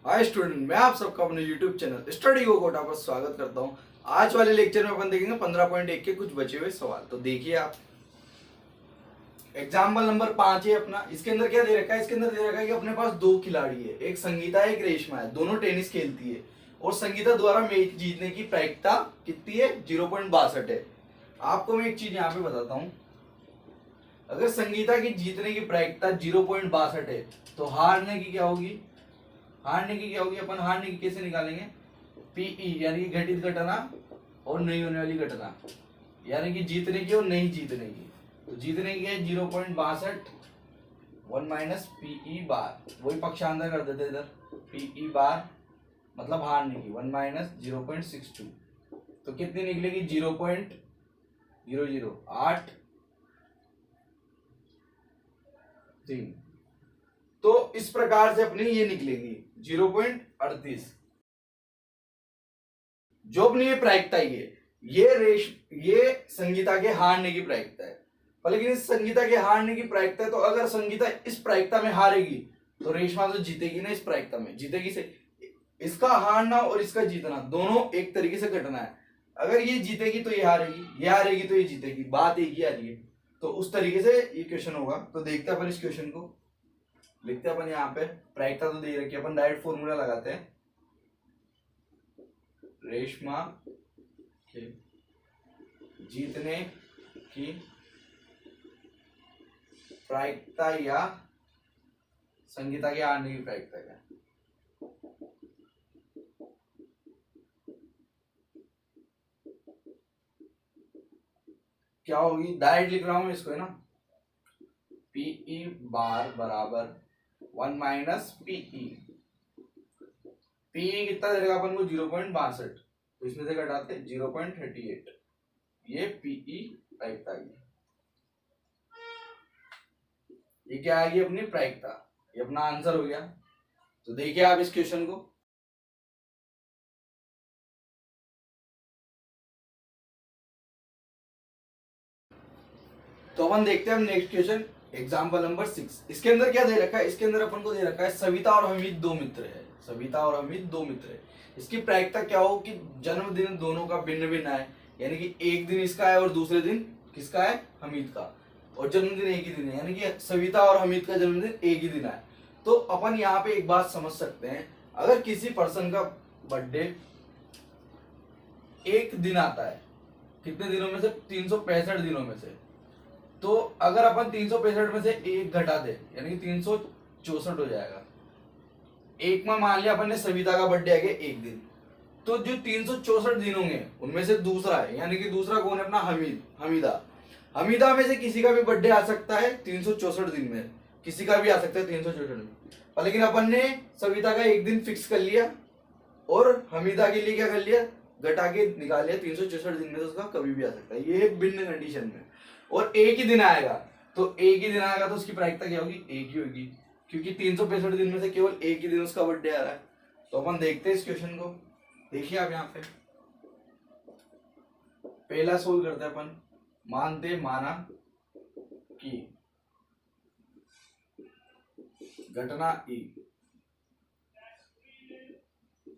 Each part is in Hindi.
हाय स्टूडेंट, मैं आप सबका अपने YouTube चैनल स्टडी गो कोटा पर स्वागत करता हूं। आज वाले लेक्चर में अपन देखेंगे 15.1 के कुछ बचे हुए सवाल। तो देखिए आप, एग्जाम्पल नंबर 5 है अपना। इसके अंदर क्या दे रखा है? इसके अंदर दे रखा है कि अपने पास दो खिलाड़ी है, एक संगीता है एक रेशमा है, दोनों टेनिस खेलती है और संगीता द्वारा मैच जीतने की प्रायिकता कितनी है? 0.62 है। आपको मैं एक चीज यहाँ पे बताता हूँ, अगर संगीता की जीतने की प्रायिकता 0.62 है तो हारने की क्या होगी? अपन हारने की कैसे निकालेंगे? पीई यानी कि घटित घटना और नहीं होने वाली घटना, यानी कि जीतने की और नहीं जीतने की। तो जीतने की है 0.62, 1 माइनस पीई बार, वही पक्षांतर कर देते इधर, पीई बार मतलब हारने की 1 माइनस 0.62। तो कितनी निकलेगी? 0.008 तो इस प्रकार से अपनी ये निकलेगी 0.38। जो अपनी ये प्रायिकता ये संगीता के हारने की प्रायिकता है। पर लेकिन इस संगीता के हारने की प्रायिकता है, तो अगर संगीता इस प्रायिकता में हारेगी तो रेशमा तो जीतेगी ना, इस प्रायिकता में जीतेगी से। इसका हारना और इसका जीतना दोनों एक तरीके से घटना है। अगर ये जीतेगी तो ये हारेगी तो ये जीतेगी, बात एक ही आ रही है। तो उस तरीके से ये क्वेश्चन होगा। तो देखते हैं अपन इस क्वेश्चन को, लिखते हैं अपन यहाँ पे। प्रायिकता तो दे रखी है, अपन डायरेक्ट फॉर्मूला लगाते हैं। रेशमा के जीतने की प्रायिकता या संगीता के हारने की प्रायिकता क्या होगी? डायरेक्ट लिख रहा हूं इसको, है ना। पीई बार बराबर 1 माइनस पीई। पीई कितना दे देगा अपन को? 0.62, तो इसमें से घटाते 0.38। ये पीई प्रायिकता की, ये क्या आएगी? अपनी प्रायिकता। ये अपना आंसर हो गया। तो देखिए आप इस क्वेश्चन को, तो अपन देखते हैं हम नेक्स्ट क्वेश्चन, एग्जाम्पल नंबर 6। इसके अंदर क्या दे रखा है? इसके अंदर अपन को दे रखा है सविता और हमीद दो मित्र है। इसकी प्रायिकता क्या हो कि जन्मदिन दोनों का भिन्न भिन्न है, यानी कि एक दिन इसका है और दूसरे दिन किसका है? हमीद का। और जन्मदिन एक ही दिन है, यानी कि सविता और हमीद का जन्मदिन एक ही दिन है। तो अपन यहाँ पे एक बात समझ सकते हैं, अगर किसी पर्सन का बर्थडे एक दिन आता है, कितने दिनों में से? 365 दिनों में से। तो अगर अपन 365 में से एक घटा दे, यानी कि 364 हो जाएगा। एक में मान लिया अपन ने सविता का बर्थडे आ गया एक दिन, तो जो 364 दिन होंगे उनमें से दूसरा है, यानी कि दूसरा कौन है? अपना हमीदा में से किसी का भी बर्थडे आ सकता है 364 दिन में, किसी का भी आ सकता है 364 में। पर लेकिन अपन ने सविता का एक दिन फिक्स कर लिया और हमीदा के लिए क्या कर लिया? घटा के निकाल लिया। 364 दिन में से उसका कभी भी आ सकता है, ये भिन्न कंडीशन में। और एक ही दिन आएगा, तो उसकी प्रायिकता क्या होगी? एक ही होगी, क्योंकि 365 दिन में से केवल एक ही दिन उसका बर्थडे आ रहा है। तो अपन देखते हैं इस क्वेश्चन को। देखिए आप यहाँ पे पहला सोल्व करते हैं अपन। माना कि घटना ई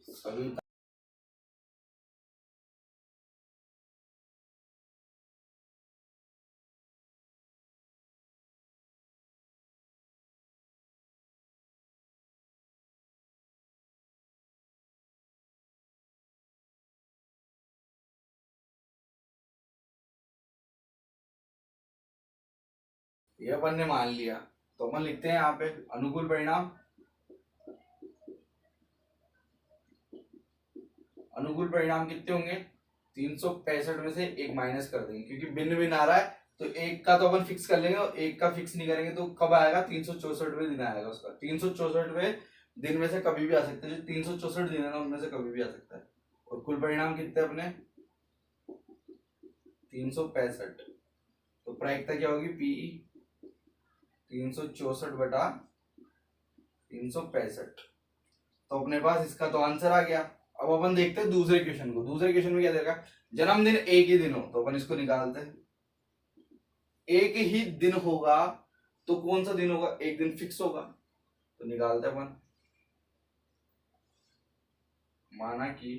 सविता ये अपन ने मान लिया, तो अपन लिखते हैं यहाँ पे अनुकूल परिणाम। कितने होंगे? 365 में से एक माइनस कर देंगे, क्योंकि भिन्न भिन्न आ रहा है। तो एक का तो अपन फिक्स कर लेंगे और एक का फिक्स नहीं करेंगे, तो कब आएगा? 364वें दिन आएगा उसका। 364वें दिन में से कभी भी आ सकता है, जो 364 दिन है ना उनमें से कभी भी आ सकता है। और कुल परिणाम कितने अपने? 365। तो प्रायिकता क्या होगी? पीई 364 बटा 365। तो अपने पास इसका तो आंसर आ गया। अब अपन देखते हैं दूसरे क्वेश्चन को। दूसरे क्वेश्चन में क्या देगा? जन्मदिन एक ही दिन हो, तो अपन इसको निकालते हैं। एक ही दिन होगा तो कौन सा दिन होगा? एक दिन फिक्स होगा, तो निकालते हैं अपन। माना कि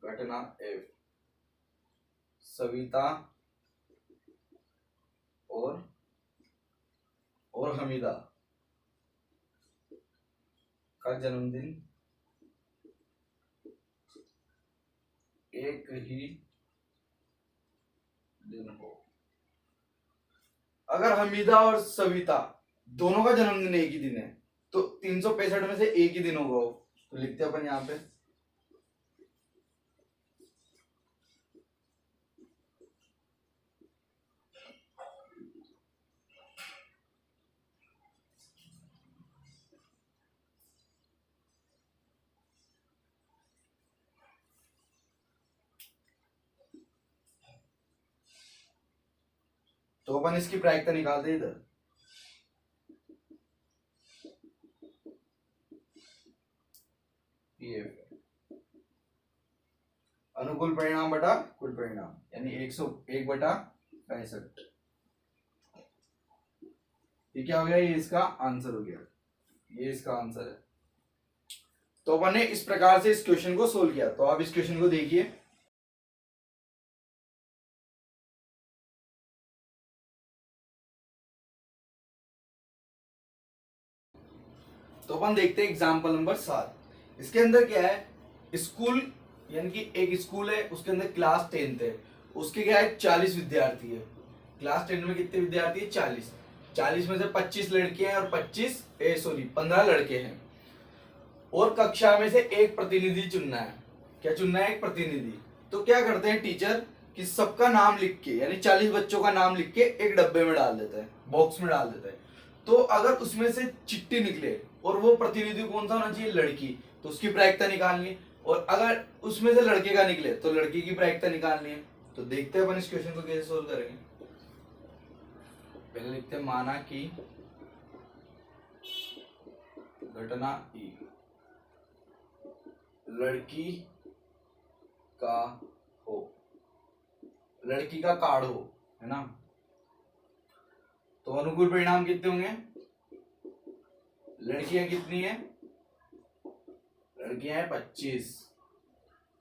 घटना एफ सविता और हमीदा का जन्मदिन एक ही दिन हो। अगर हमीदा और सविता दोनों का जन्मदिन एक ही दिन है तो 365 में से एक ही दिन होगा, तो लिखते हैं अपन यहाँ पे तो अपन इसकी प्रायिकता निकालते हैं इधर। ये अनुकूल परिणाम बटा कुल परिणाम यानी 101 बटा 65। ये क्या हो गया, ये इसका आंसर हो गया, ये इसका आंसर है। तो अपन ने इस प्रकार से इस क्वेश्चन को सोल्व किया। तो आप इस क्वेश्चन को देखिए, तो अपन देखते हैं एग्जाम्पल नंबर 7। इसके अंदर क्या है, स्कूल यानी कि एक स्कूल है, उसके अंदर क्लास 10th है, उसके क्या है 40 विद्यार्थी है। क्लास 10 में कितने विद्यार्थी है 40। 40 में से 25 लड़के हैं और 15 लड़के हैं। और कक्षा में से एक प्रतिनिधि चुनना है। क्या चुनना है, एक प्रतिनिधि। तो क्या करते हैं टीचर कि सबका नाम लिख के यानी 40 बच्चों का नाम लिख के एक डब्बे में डाल देता है, बॉक्स में डाल देता है। तो अगर उसमें से चिट्ठी निकले और वो प्रतिनिधि कौन सा होना चाहिए, लड़की, तो उसकी प्रायिकता निकालनी है। और अगर उसमें से लड़के का निकले तो लड़की की प्रायिकता निकालनी है। तो देखते हैं अपन इस क्वेश्चन को कैसे सोल्व करेंगे। पहले लिखते हैं माना कि घटना ई लड़की का हो, लड़की का कार्ड हो, है ना। तो अनुकूल परिणाम कितने होंगे, लड़कियां कितनी है, लड़कियां हैं 25।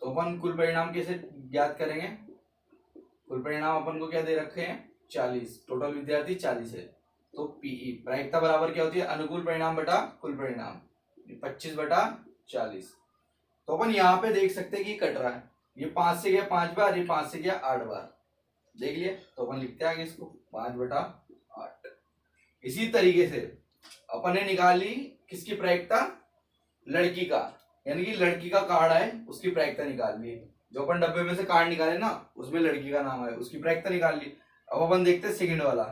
तो अपन कुल परिणाम कैसे ज्ञात करेंगे, कुल परिणाम अपन को क्या दे रखे हैं 40, टोटल विद्यार्थी 40 है। तो पीई प्रायिकता बराबर क्या होती है, अनुकूल परिणाम बटा कुल परिणाम, 25 बटा 40। तो अपन यहाँ पे देख सकते हैं कि कट रहा है, ये 5 से गया 5 बार, ये 5 से गया 8 बार, देख लिया। तो अपन लिखते हैं आगे इसको 5 बटा 8। इसी तरीके से अपन ने निकाली किसकी प्रायिकता, लड़की का, यानी कि लड़की का कार्ड है उसकी प्रायिकता निकाल ली। जो अपन डब्बे में से कार्ड निकाले ना उसमें लड़की का नाम है, उसकी प्रायिकता निकाल ली। अब अपन देखते हैं सेकंड वाला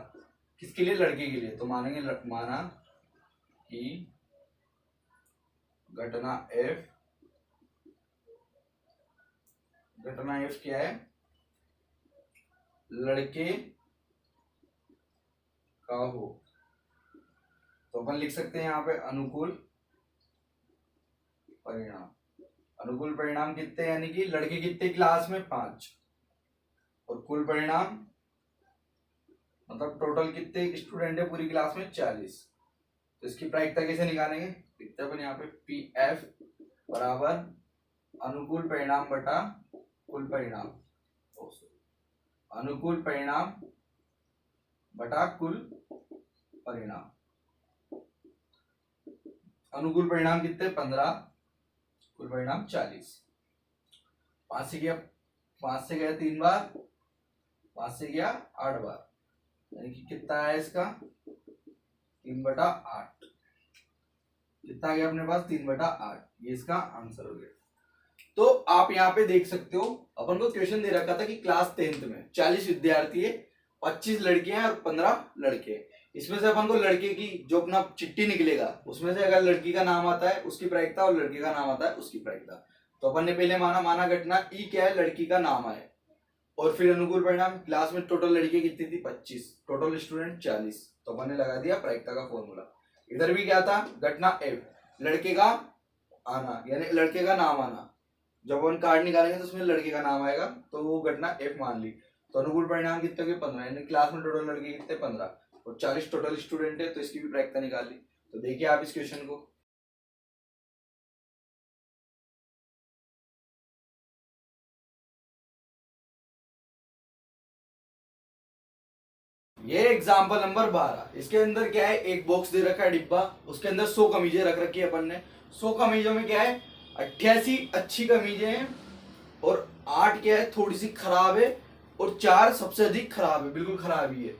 किसके लिए, लड़के के लिए। तो मानेंगे माना कि घटना एफ क्या है, लड़के का हो। तो अपन लिख सकते हैं यहाँ पे अनुकूल परिणाम। अनुकूल परिणाम कितने, यानी कि लड़के कितने क्लास में 5, और कुल परिणाम मतलब टोटल कितने स्टूडेंट है पूरी क्लास में 40। तो इसकी प्रायिकता कैसे निकालेंगे, लिखते हैं अपन यहाँ पे पी एफ बराबर अनुकूल परिणाम बटा कुल परिणाम, अनुकूल परिणाम बटा कुल परिणाम। अनुकूल परिणाम कितने 15, कुल परिणाम 40। 5 से गया 3 बार, 5 से गया 8 बार, यानी कि कितना है इसका 3 बटा 8। कितना आ गया अपने पास 3 बटा 8, ये इसका आंसर हो गया। तो आप यहाँ पे देख सकते हो अपन को क्वेश्चन दे रखा था कि क्लास 10th में 40 विद्यार्थी है, 25 लड़कियां और 15 लड़के। इसमें से अपन को लड़के की जो अपना चिट्ठी निकलेगा उसमें से अगर लड़की का नाम आता है उसकी प्रायिकता और लड़के का नाम आता है उसकी प्रायिकता। तो अपन ने पहले माना घटना ई क्या है, लड़की का नाम आए, और फिर अनुकूल परिणाम क्लास में टोटल लड़कियां कितनी थी 25, टोटल स्टूडेंट 40। तो अपन ने लगा दिया प्रायिकता का फॉर्मूला। इधर भी क्या था, घटना एफ लड़के का आना यानी लड़के का नाम आना। जब अपन कार्ड निकालेंगे तो उसमें लड़के का नाम आएगा, तो वो घटना एफ मान ली। तो अनुकूल परिणाम कितने के 15, यानी क्लास में टोटल लड़के कितने 15 और 40 टोटल स्टूडेंट है, तो इसकी भी प्रायिकता निकाल ली। तो देखिए आप इस क्वेश्चन को। ये एग्जाम्पल नंबर 12। इसके अंदर क्या है, एक बॉक्स दे रखा है डिब्बा, उसके अंदर 100 कमीजें रख रखी है अपन ने। 100 कमीजों में क्या है, 88 अच्छी कमीजें हैं और 8 क्या है थोड़ी सी खराब है और 4 सबसे अधिक खराब है, बिल्कुल खराब ही है।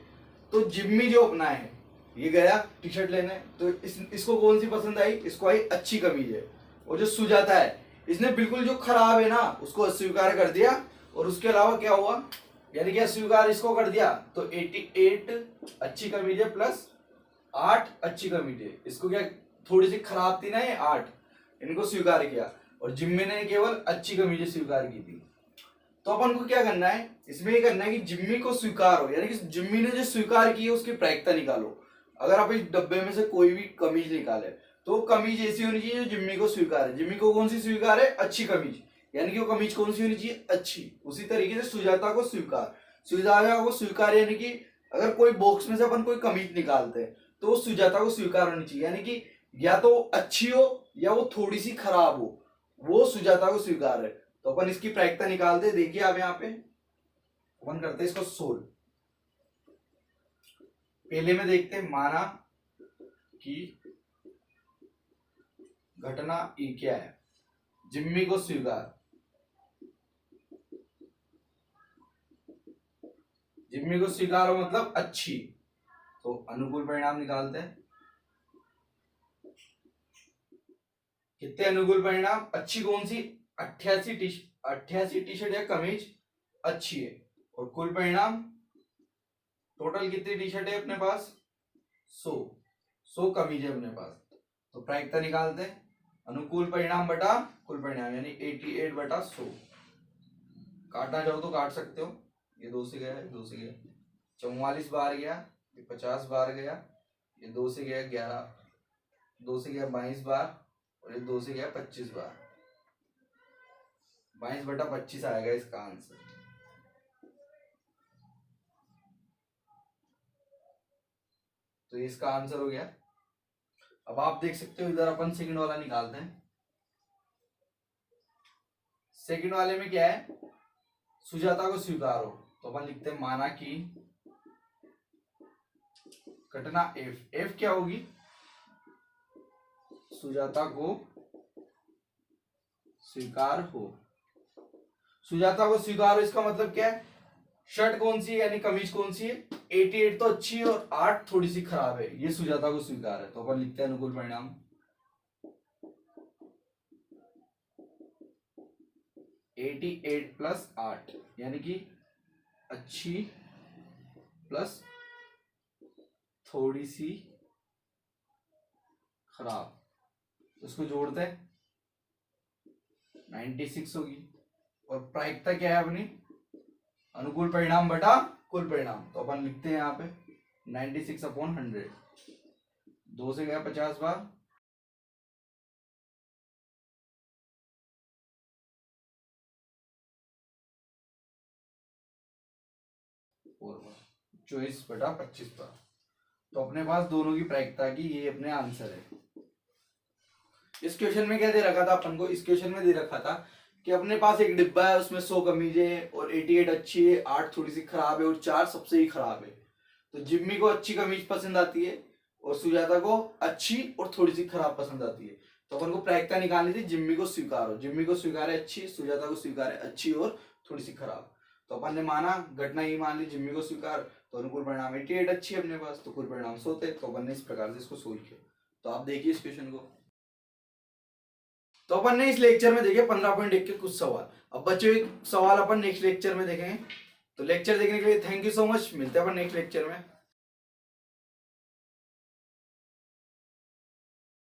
तो जिम्मी जो अपना है, ये गया टी शर्ट लेने, तो इसको कौन सी पसंद आई, इसको आई अच्छी कमीज है। और जो सुजाता है, इसने बिल्कुल जो खराब है ना उसको अस्वीकार कर दिया, और उसके अलावा क्या हुआ, यानी कि अस्वीकार इसको कर दिया, तो 88 अच्छी कमीज है प्लस 8 अच्छी कमीज है। इसको क्या थोड़ी सी खराब थी ना ये 8, इनको स्वीकार किया, और जिम्मी ने केवल अच्छी कमीजें स्वीकार की थी। तो अपन को क्या करना है, इसमें ये करना है कि जिम्मी को स्वीकार हो, यानी कि जिम्मी ने जो स्वीकार की है उसकी प्रायिकता निकालो। अगर आप इस डब्बे में से कोई भी कमीज निकाले तो कमीज ऐसी होनी चाहिए जो जिम्मी को स्वीकार है। जिम्मी को कौन सी स्वीकार है, अच्छी कमीज, यानी कि वो कमीज कौन सी होनी चाहिए, अच्छी। उसी तरीके से सुजाता को स्वीकार, सुजाता को स्वीकार यानी कि अगर कोई बॉक्स में से अपन कोई कमीज निकालते हैं तो वो सुजाता को स्वीकार होनी चाहिए, यानी कि या तो अच्छी हो या वो थोड़ी सी खराब हो, वो सुजाता को स्वीकार है। तो अपन इसकी प्रायिकता निकालते, देखिए आप यहाँ पे अपन करते हैं इसको सोल्व। पहले में देखते हैं, माना कि घटना ई क्या है, जिम्मी को स्वीकार, जिम्मी को स्वीकार हो मतलब अच्छी, तो अनुकूल परिणाम निकालते हैं। कितने अनुकूल परिणाम, अच्छी कौन सी, 88 टी शर्ट या कमीज अच्छी है, और कुल परिणाम टोटल कितनी टी शर्ट है अपने पास, 100 कमीज है अपने पास। तो प्रायिकता निकालते हैं, अनुकूल परिणाम बटा कुल परिणाम, यानी 88 बटा 100। काटना चाहो तो काट सकते हो, ये 2 से गया, 2 से गया 44 बार गया, ये 50 बार गया, ये 2 से गया 11, 2 से गया 22 बार, और ये 2 से गया 25 बार। 22 बटा 25 आएगा इसका आंसर। तो इसका आंसर हो गया। अब आप देख सकते हो इधर अपन सेकंड वाला निकालते हैं। सेकंड वाले में क्या है, सुजाता को स्वीकार हो, तो अपन लिखते हैं माना कि घटना एफ, एफ क्या होगी, सुजाता को स्वीकार हो। सुजाता को स्वीकार हो इसका मतलब क्या है, शर्ट कौन सी है यानी कमीज कौन सी है, 88 तो अच्छी है और 8 थोड़ी सी खराब है, ये सुजाता को स्वीकार है। तो अपन लिखते हैं अनुकूल परिणाम, 88 प्लस 8 यानी कि अच्छी प्लस थोड़ी सी खराब, उसको जोड़ते हैं 96 होगी। और प्रायिकता क्या है अपनी, अनुकूल परिणाम बटा कुल परिणाम, तो अपन लिखते हैं यहाँ पे 96/100। 2 से गया 50 बार, और 24/25 बार। तो अपने पास दोनों की प्रायिकता की ये अपने आंसर है। इस क्वेश्चन में क्या दे रखा था अपन को, इस क्वेश्चन में दे रखा था कि अपने पास एक डिब्बा है, उसमें 100 कमीजें हैं और 88 अच्छी है, 8 थोड़ी सी खराब है और 4 सबसे ही खराब है। तो जिम्मी को अच्छी कमीज पसंद आती है और सुजाता को अच्छी और थोड़ी सी खराब पसंद आती है। तो अपन को प्रायिकता निकालनी थी, जिम्मी को स्वीकार हो, जिम्मी को स्वीकार है अच्छी, सुजाता को स्वीकार है अच्छी और थोड़ी सी खराब। तो अपन ने माना घटना ही मान ली, जिम्मी को स्वीकार, तो अनुकूल परिणाम 88 अच्छी है अपने पास, तो कुल परिणाम 100 थे। तो अपन ने इस प्रकार से इसको सोल्व किया। तो आप देखिए इस क्वेश्चन को। तो अपन ने इस लेक्चर में देखे 15.1 के कुछ सवाल। अब बच्चों एक सवाल अपन नेक्स्ट लेक्चर में देखेंगे। तो लेक्चर देखने के लिए थैंक यू सो मच, मिलते हैं अपन नेक्स्ट लेक्चर में।